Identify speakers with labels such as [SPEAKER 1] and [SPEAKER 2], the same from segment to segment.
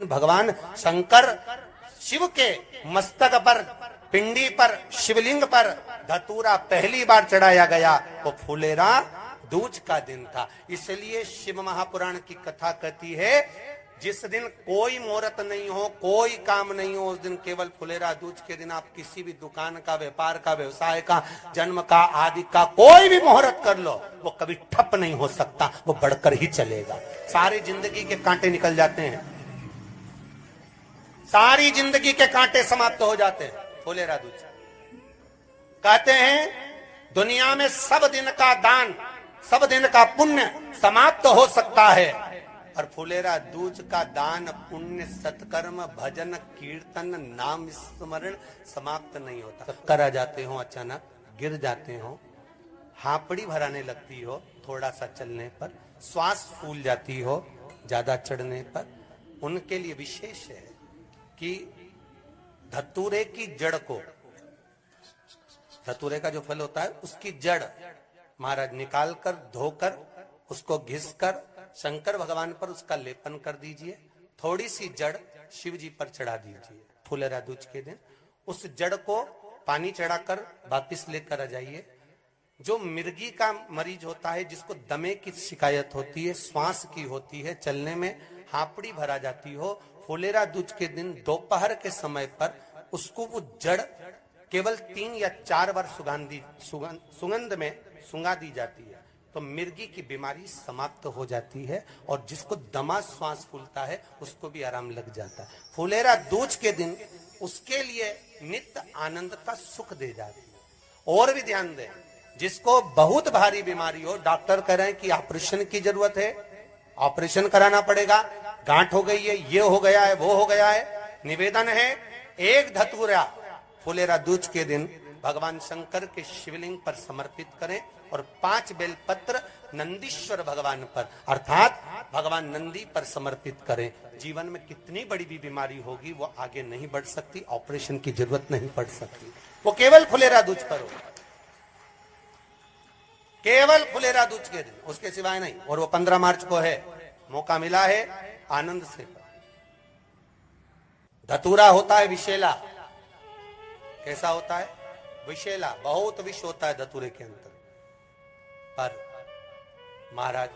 [SPEAKER 1] भगवान शंकर शिव के मस्तक पर, पिंडी पर, शिवलिंग पर धतूरा पहली बार चढ़ाया गया वो फुलेरा दूज का दिन था। इसलिए शिव महापुराण की कथा कहती है जिस दिन कोई मुहूर्त नहीं हो, कोई काम नहीं हो, उस दिन केवल फुलेरा दूज के दिन आप किसी भी दुकान का, व्यापार का, व्यवसाय का, जन्म का, आदि का कोई भी मुहूर्त कर लो, वो कभी ठप नहीं हो सकता, वो बढ़कर ही चलेगा। सारी जिंदगी के कांटे निकल जाते हैं, सारी जिंदगी के कांटे समाप्त हो जाते हैं फुलेरा दूज। कहते हैं दुनिया में सब दिन का दान, सब दिन का पुण्य समाप्त हो सकता है, और फुलेरा दूज का दान, पुण्य, सत्कर्म, भजन, कीर्तन, नाम स्मरण समाप्त नहीं होता। चक्कर आ जाते हो, अचानक गिर जाते हो, हापड़ी भराने लगती हो थोड़ा सा चलने पर, श्वास फूल जाती हो ज्यादा चढ़ने पर, उनके लिए विशेष है कि धतूरे की जड़ को, धतूरे का जो फल होता है उसकी जड़ महाराज निकाल कर, धोकर, उसको घिस कर शंकर भगवान पर उसका लेपन कर दीजिए। थोड़ी सी जड़ शिव जी पर चढ़ा दीजिए फुलेरा दूज के दिन। उस जड़ को पानी चढ़ाकर वापिस लेकर आ जाइए। जो मिर्गी का मरीज होता है, जिसको दमे की शिकायत होती है, श्वास की होती है, चलने में हापड़ी भरा जाती हो, फुलेरा दूज के दिन दोपहर के समय पर उसको वो जड़ केवल 3 या 4 बार सुगंध में सुंगा दी जाती है, तो मिर्गी की बीमारी समाप्त हो जाती है, और जिसको दमा श्वास फूलता है उसको भी आराम लग जाता है। फुलेरा दूज के दिन उसके लिए नित्य आनंद का सुख दे जाती है। और भी ध्यान दें, जिसको बहुत भारी बीमारी हो, डॉक्टर कह रहे हैं कि ऑपरेशन की जरूरत है, ऑपरेशन कराना पड़ेगा, गांठ हो गई है, ये हो गया है, वो हो गया है, निवेदन है एक धतूरा फुलेरा दूज के दिन भगवान शंकर के शिवलिंग पर समर्पित करें, और 5 बेलपत्र नंदीश्वर भगवान पर अर्थात भगवान नंदी पर समर्पित करें। जीवन में कितनी बड़ी भी बीमारी होगी वो आगे नहीं बढ़ सकती, ऑपरेशन की जरूरत नहीं पड़ सकती, वो केवल फुलेरा दूज पर हो, केवल फुलेरा दूज के दिन, उसके सिवाय नहीं। और वो 15 मार्च को है, मौका मिला है, आनंद से। धतूरा होता है विषैला। कैसा होता है? विषैला, बहुत विष होता है धतूरे के अंदर। पर महाराज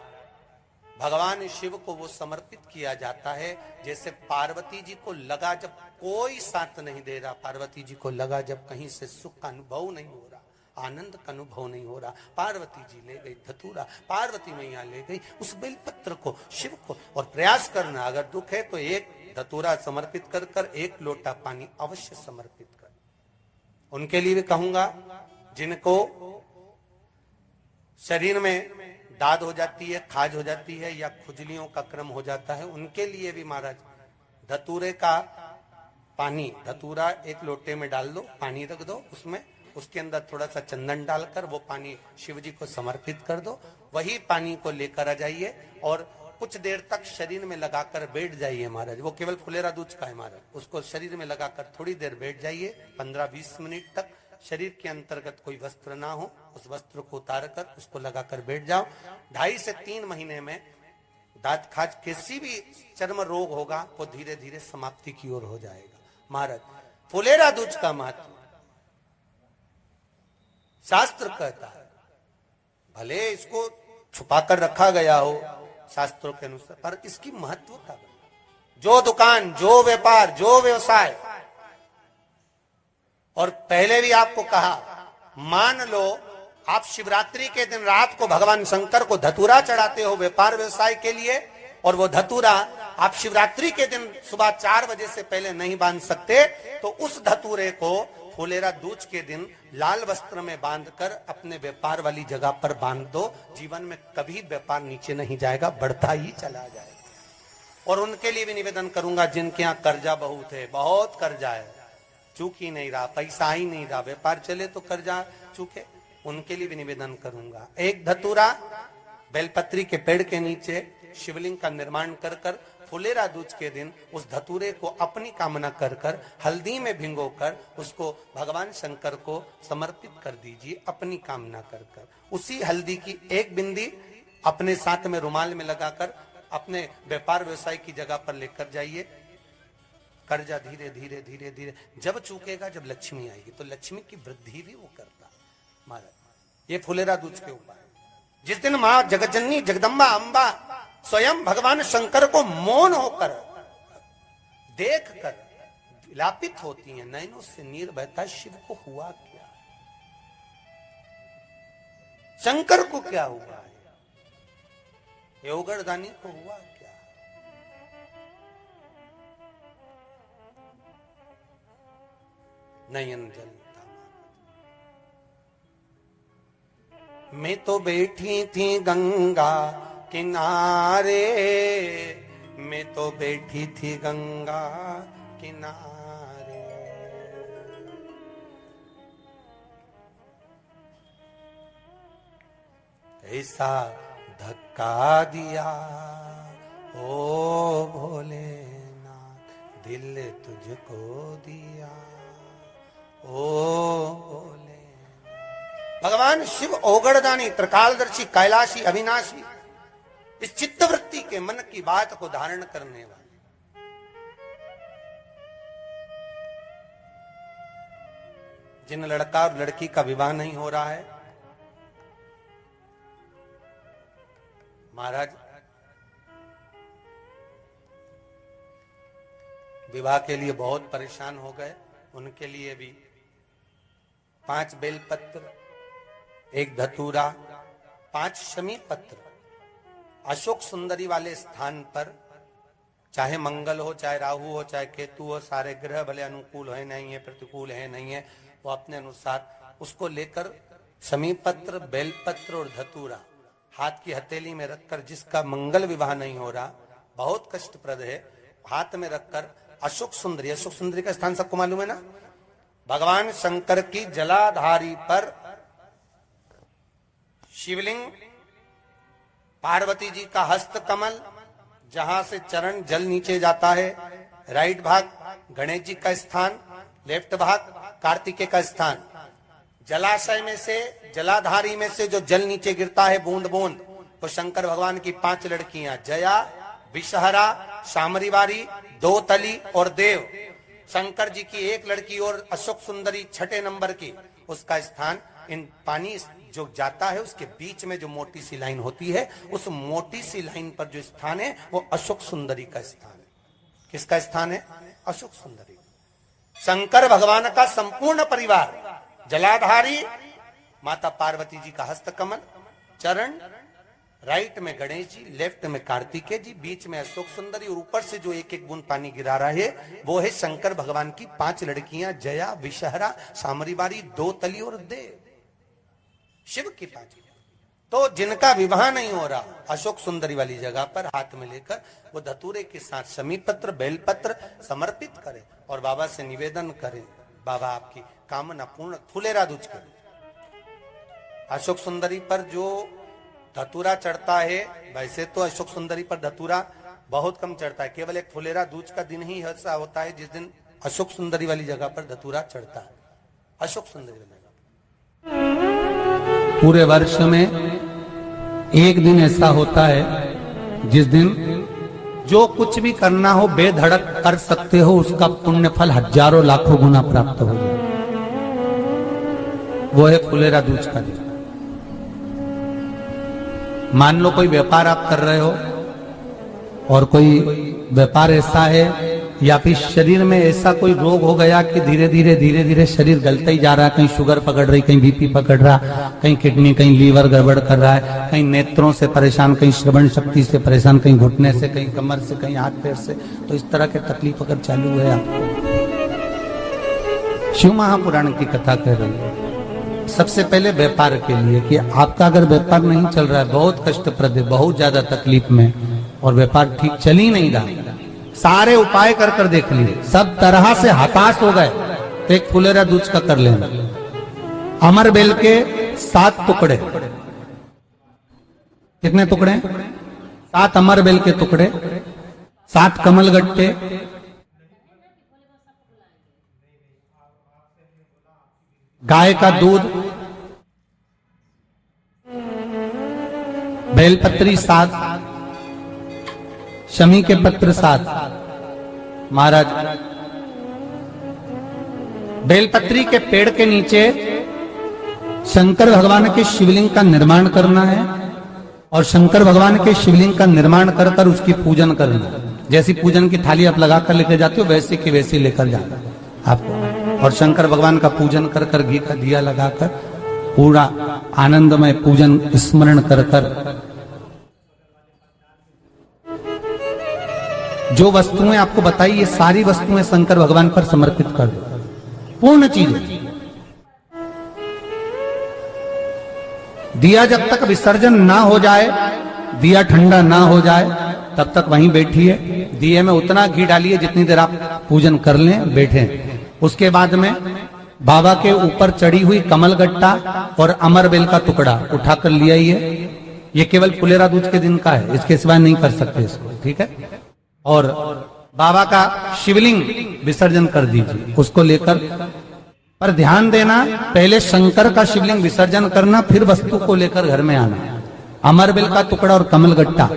[SPEAKER 1] भगवान शिव को वो समर्पित किया जाता है जैसे पार्वती जी को लगा, जब कोई साथ नहीं दे रहा, पार्वती जी को लगा जब कहीं से सुख का अनुभव नहीं हो रहा, आनंद का अनुभव नहीं हो रहा, पार्वती जी ले गई धतूरा, पार्वती मैया ले गई उस बेलपत्र को शिव को। और प्रयास करना, अगर दुख है तो एक धतूरा समर्पित कर कर 1 लोटा पानी अवश्य समर्पित कर। उनके लिए भी कहूंगा जिनको शरीर में दाद हो जाती है, खाज हो जाती है, या खुजलियों का क्रम हो जाता है, उनके लिए भी महाराज धतूरे का पानी, धतूरा 1 लोटे में डाल दो, पानी रख दो उसमें, उसके अंदर थोड़ा सा चंदन डालकर वो पानी शिव जी को समर्पित कर दो। वही पानी को लेकर आ जाइए और कुछ देर तक शरीर में लगाकर बैठ जाइए महाराज। वो केवल फुलेरा दूज का है महाराज, उसको शरीर में लगाकर थोड़ी देर बैठ जाइए, 15-20 मिनट तक। शरीर के अंतर्गत कोई वस्त्र ना हो, उस वस्त्र को उतार कर उसको लगाकर बैठ जाओ। 2.5 से 3 महीने में दांत खाज, किसी भी चर्म रोग होगा वो धीरे धीरे समाप्ति की ओर हो जाएगा। महाराज फुलेरा दूज का महत्व शास्त्र कहता है, भले इसको छुपा कर रखा गया हो शास्त्रों के अनुसार, पर इसकी महत्वता, जो दुकान, जो व्यापार, जो व्यवसाय, और पहले भी आपको कहा, मान लो आप शिवरात्रि के दिन रात को भगवान शंकर को धतूरा चढ़ाते हो व्यापार व्यवसाय के लिए, और वो धतूरा आप शिवरात्रि के दिन सुबह 4 बजे से पहले नहीं बांध सकते, तो उस धतूरे को फुलेरा दूज के दिन लाल वस्त्र में बांधकर अपने व्यापार वाली जगह पर बांध दो। जीवन में कभी व्यापार नीचे नहीं जाएगा, बढ़ता ही चला जाएगा। और उनके लिए भी निवेदन करूंगा जिनके यहाँ कर्जा बहुत है, बहुत कर्जा है, चूक ही नहीं रहा, पैसा ही नहीं रहा, व्यापार चले तो कर्जा चूके, उनके लिए भी निवेदन करूंगा, एक धतूरा बेलपत्री के पेड़ के नीचे शिवलिंग का निर्माण कर कर फुलेरा दूज के दिन उस धतूरे को अपनी कामना कर कर हल्दी में भिंगोकर उसको भगवान शंकर को समर्पित कर दीजिए अपनी कामना कर कर। उसी हल्दी की 1 बिंदी अपने साथ में रुमाल में लगाकर अपने व्यापार व्यवसाय की जगह पर लेकर जाइए। कर्जा धीरे धीरे धीरे धीरे जब चूकेगा, जब लक्ष्मी आएगी, तो लक्ष्मी की वृद्धि भी वो करता महाराज। ये फुलेरा दूज के उपाय। जिस दिन मां जगज्जननी जगदम्बा अंबा स्वयं भगवान शंकर को मौन होकर देख कर विलापित होती हैं, नैनों से नीर बहता, शिव को हुआ क्या, शंकर को क्या हुआ है, योगरदानी को हुआ क्या। नयन जलता, मैं तो बैठी थी गंगा किनारे, मैं तो बैठी थी गंगा किनारे, ऐसा धक्का दिया ओ भोलेनाथ, दिल तुझको दिया ओ भोले। भगवान शिव ओगड़दानी, त्रिकालदर्शी, कैलाशी, अविनाशी, इस चित्तवृत्ति के मन की बात को धारण करने वाले, जिन लड़का और लड़की का विवाह नहीं हो रहा है, महाराज विवाह के लिए बहुत परेशान हो गए, उनके लिए भी 5 बेलपत्र, 1 धतूरा, 5 शमी पत्र अशोक सुंदरी वाले स्थान पर, चाहे मंगल हो, चाहे राहु हो, चाहे केतु हो, सारे ग्रह भले अनुकूल है नहीं है, प्रतिकूल है नहीं है, वो अपने अनुसार उसको लेकर शमी पत्र, बेलपत्र और धतूरा हाथ की हथेली में रखकर, जिसका मंगल विवाह नहीं हो रहा, बहुत कष्टप्रद है, हाथ में रखकर अशोक सुंदरी, अशोक सुंदरी का स्थान सबको मालूम है ना, भगवान शंकर की जलाधारी पर शिवलिंग, पार्वती जी का हस्त कमल, जहां से चरण जल नीचे जाता है, राइट भाग गणेश जी का स्थान, लेफ्ट भाग कार्तिकेय का स्थान, जलाशय में से, जलाधारी में से जो जल नीचे गिरता है बूंद बूंद, तो शंकर भगवान की 5 लड़कियां, जया, विषहरा, शामरीवारी, दो तली और देव, शंकर जी की 1 लड़की और अशोक सुंदरी 6ठे नंबर की, उसका स्थान, इन पानी जो जाता है उसके बीच में जो मोटी सी लाइन होती है, उस मोटी सी लाइन पर जो स्थान है वो अशोक सुंदरी का स्थान है। किसका स्थान है? अशोक सुंदरी। शंकर भगवान का संपूर्ण परिवार, जलाधारी माता पार्वती जी का हस्तकमल, चरण, राइट में गणेश जी, लेफ्ट में कार्तिकेय जी, बीच में अशोक सुंदरी, और ऊपर से जो 1-1 बूंद पानी गिरा रहा है वो है शंकर भगवान की 5 लड़कियां, जया, विषहरा, शामरीवारी, दो तली और देव, शिव की 5। तो जिनका विवाह नहीं हो रहा, अशोक सुंदरी वाली जगह पर हाथ में लेकर वो धतूरे के साथ शमी पत्र, बेलपत्र समर्पित करें और बाबा से निवेदन करें, बाबा आपकी कामना पूर्ण, फुलेरा दूज करें। अशोक सुंदरी पर जो धतूरा चढ़ता है, वैसे तो अशोक सुंदरी पर धतूरा बहुत कम चढ़ता है, केवल एक फुलेरा दूज का दिन ही ऐसा होता है जिस दिन अशोक सुंदरी वाली जगह पर धतूरा चढ़ता है। अशोक सुंदरी वाली जगह
[SPEAKER 2] पूरे वर्ष में एक दिन ऐसा होता है जिस दिन जो कुछ भी करना हो बेधड़क कर सकते हो, उसका पुण्य फल हजारों लाखों गुना प्राप्त हो जाए, वो है फुलेरा दूज का दिन। मान लो कोई व्यापार आप कर रहे हो और कोई व्यापार ऐसा है या फिर शरीर में ऐसा कोई रोग हो गया कि धीरे धीरे शरीर गलता ही जा रहा है, कहीं शुगर पकड़ रही, कहीं बीपी पकड़ रहा, कहीं किडनी, कहीं लीवर गड़बड़ कर रहा है, कहीं नेत्रों से परेशान, कहीं श्रवण शक्ति से परेशान, कहीं घुटने से, कहीं कमर से, कहीं हाथ पैर से, तो इस तरह के तकलीफ अगर चालू है आपको, शिव महापुराण की कथा कह रही है। सबसे पहले व्यापार के लिए कि आपका अगर व्यापार नहीं चल रहा है, बहुत कष्टप्रद है, बहुत ज्यादा तकलीफ में, और व्यापार ठीक चल ही नहीं रहा, सारे उपाय कर कर देख लिए, सब तरह से हताश हो गए, तो एक फुलेरा दूज का कर लेना। अमर बेल के 7 टुकड़े, कितने टुकड़े? 7 अमर बेल के टुकड़े, 7 कमल गट्टे, गाय का दूध, बेलपत्री 7, शमी के पत्र 7। महाराज बेलपत्री के पेड़ के नीचे शंकर भगवान के शिवलिंग का निर्माण करना है और शंकर भगवान के शिवलिंग का निर्माण कर कर उसकी पूजन करना है। जैसी पूजन की थाली आप लगा कर लेकर जाते हो वैसे की वैसी लेकर जाना आपको, और शंकर भगवान का पूजन कर कर घी का दिया लगाकर पूरा आनंदमय पूजन स्मरण कर कर जो वस्तुएं आपको बताई ये सारी वस्तुएं शंकर भगवान पर समर्पित कर दो, पूर्ण चीजें। दिया जब तक विसर्जन ना हो जाए, दिया ठंडा ना हो जाए, तब तक वहीं बैठिए। दिए में उतना घी डालिए जितनी देर आप पूजन कर लें, बैठे। उसके बाद में बाबा के ऊपर चढ़ी हुई कमलगट्टा और अमरबेल का टुकड़ा उठाकर ले आइए। ये केवल फुलेरा दूज के दिन का है, इसके सिवाय नहीं कर सकते इसको, ठीक है। और बाबा का शिवलिंग विसर्जन कर दीजिए, उसको लेकर। पर ध्यान देना, पहले शंकर का शिवलिंग विसर्जन करना, फिर वस्तु को लेकर घर में आना। अमरबेल का टुकड़ा और कमलगट्टा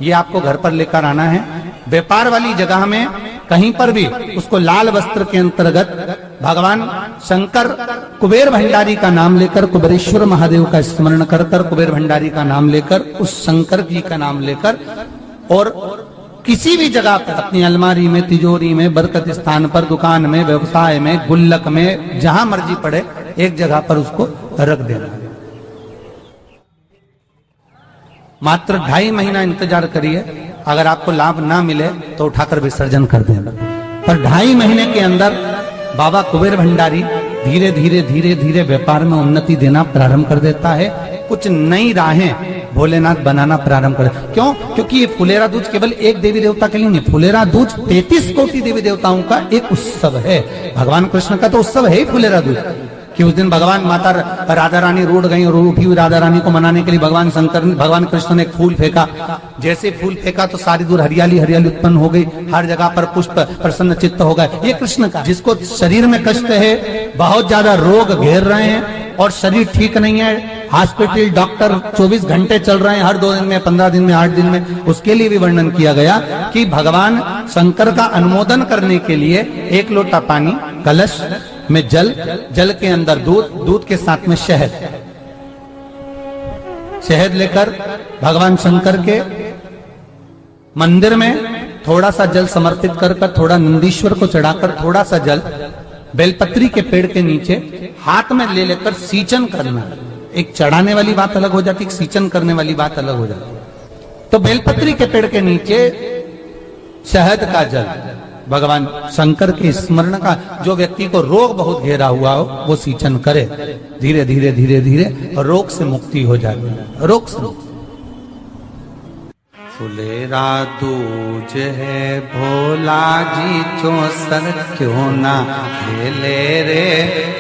[SPEAKER 2] ये आपको घर पर लेकर आना है। व्यापार वाली जगह में कहीं पर भी उसको लाल वस्त्र के अंतर्गत भगवान शंकर कुबेर भंडारी का नाम लेकर, कुबेरेश्वर महादेव का स्मरण कर कर, कुबेर भंडारी का नाम लेकर, उस शंकर जी का नाम लेकर, और किसी भी जगह पर अपनी अलमारी में, तिजोरी में, बरकत स्थान पर, दुकान में, व्यवसाय में, गुल्लक में, जहां मर्जी पड़े एक जगह पर उसको रख देना। मात्र 2.5 महीना इंतजार करिए, अगर आपको लाभ ना मिले तो उठाकर विसर्जन कर देना। पर 2.5 महीने के अंदर बाबा कुबेर भंडारी धीरे धीरे धीरे धीरे व्यापार में उन्नति देना प्रारंभ कर देता है। कुछ नई राहें भोलेनाथ बनाना प्रारंभ कर। क्यों? क्योंकि ये फुलेरा दूज केवल एक देवी देवता के लिए नहीं, फुलेरा दूज 33 कोटि देवी देवताओं का एक उत्सव है। भगवान कृष्ण का तो उत्सव है ही फुलेरा दूज, कि उस दिन भगवान माता राधा रानी रूठ गई और उठी हुई राधा रानी को मनाने के लिए भगवान कृष्ण ने एक फूल फेंका। जैसे फूल फेंका तो सारी दूर हरियाली हरियाली उत्पन्न हो गई, हर जगह पर पुष्प प्रसन्न चित्त हो गए। ये कृष्ण का, जिसको शरीर में कष्ट है, बहुत ज्यादा रोग घेर रहे हैं और शरीर ठीक नहीं है, हॉस्पिटल डॉक्टर 24 घंटे चल रहे हैं, हर 2 दिन में, 15 दिन में, 8 दिन में, उसके लिए भी वर्णन किया गया कि भगवान शंकर का अनुमोदन करने के लिए 1 लोटा पानी, कलश में जल, जल के अंदर दूध, दूध के साथ में शहद, शहद लेकर भगवान शंकर के मंदिर में थोड़ा सा जल समर्पित कर कर, थोड़ा नंदीश्वर को चढ़ाकर, थोड़ा सा जल बेलपत्री के पेड़ के नीचे हाथ में ले लेकर सींचन करना। एक चढ़ाने वाली बात अलग हो जाती, एक सींचन करने वाली बात अलग हो जाती। तो बेलपत्री के पेड़ के नीचे शहद का जल, भगवान शंकर के स्मरण का, जो व्यक्ति को रोग बहुत घेरा हुआ हो वो सींचन करे, धीरे धीरे धीरे धीरे रोग से मुक्ति हो जाती है। रोग से फुलेरा दूज है भोला जी चौसर क्यों ना खेले रे,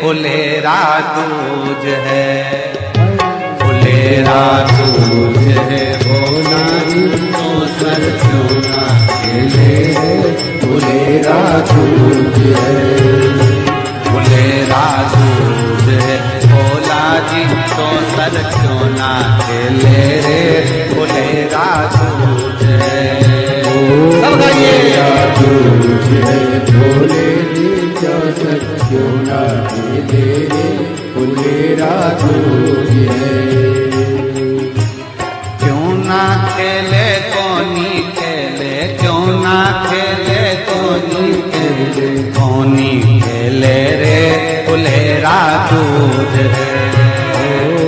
[SPEAKER 2] फुलेरा दूज है, फुलेरा दूज है भोला जी चौसर क्यों ना खेले रे, फुलेरा दूज है, फुलेरा दूज है भोला जी चौसर क्यों ना खेले रे, फुलेरा दूज है। सब गाइए। दूज है भोले जी चौसर क्यों ना खेले रे, फुलेरा दूज है। क्यों ना खेले कोनी खेले, क्यों ना खेले कोनी खेले, कोनी खेले रे, फुलेरा दूज है,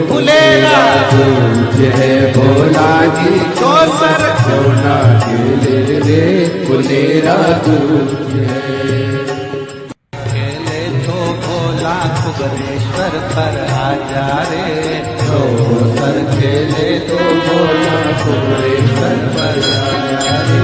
[SPEAKER 2] फुलेरा दूज है भोला जी चौसर क्यों ना खेले रे, फुलेरा दूज है। खेले तो भोला कुबेरेश्वर पर आजा रे, चौसर खेले तो भोला कुबेरेश्वर पर आजा रे,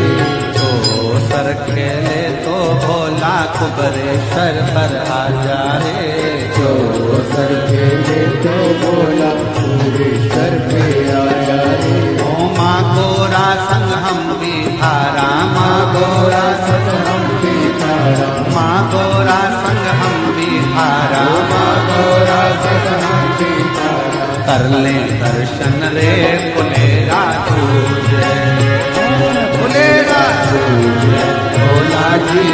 [SPEAKER 2] चौसर खेले तो भोला कुबेरेश्वर पर आजा रे, चौसर खेले तो भोला कुबेरेश्वर पे आजा रे। ओ माँ गोरा संग हम भी थारा, माँ गोरा संग हम भी थारा, माँ गोरा संग हम भी थारा, माँ गोरा संग हम भी थारा, कर ले दर्शन रे, फुलेरा दूज है, फुलेरा दूज है भोला जी